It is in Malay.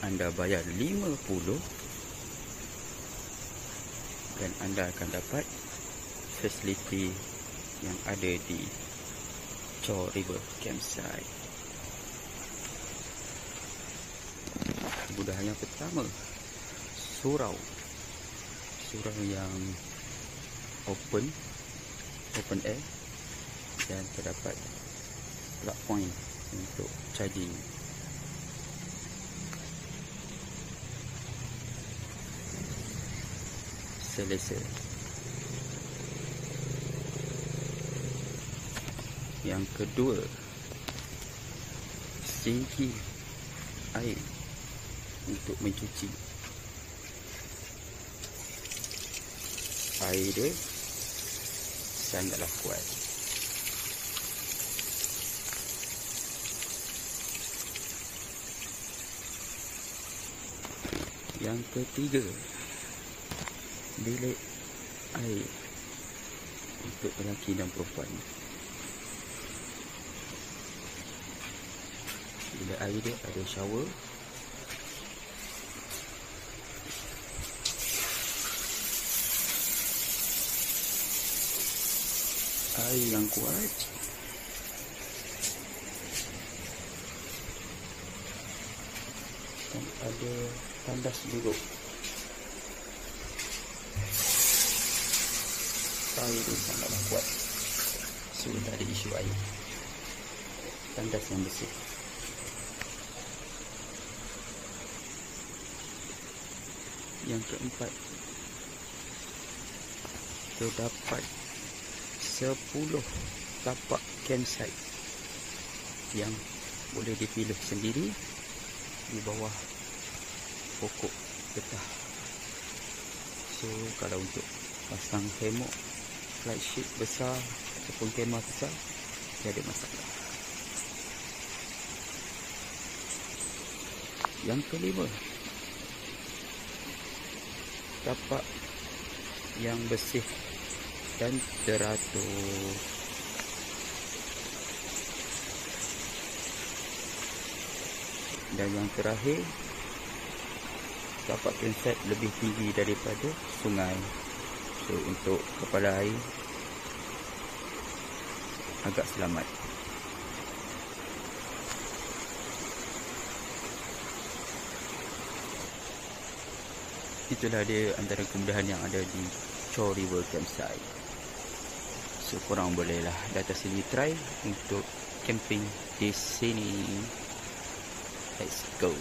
anda bayar 50 dan anda akan dapat fasiliti yang ada di Chor River Campsite. Kemudahan yang pertama, surau yang open air, dan terdapat plug point untuk charging. Selesa. Yang kedua, sinki air untuk mencuci. Air dia sangatlah kuat. Yang ketiga, bilik air untuk lelaki dan perempuan. Bilik air dia ada shower, air yang kuat, dan ada tandas duduk. Air ini sangatlah kuat, so tak ada isu air. Tandas yang bersih. Yang keempat, terdapat 10 tapak campsite yang boleh dipilih sendiri di bawah pokok getah. So kalau untuk pasang hammock, flight sheet besar ataupun kemah besar, tiada masalah. Yang kelima, tapak yang bersih dan teratur. Dan yang terakhir, tapak campsite lebih tinggi daripada sungai. So untuk kepala air agak selamat. Itulah dia antara kemudahan yang ada di Chor River Campsite. So korang bolehlah datang sini try untuk camping di sini. Let's go.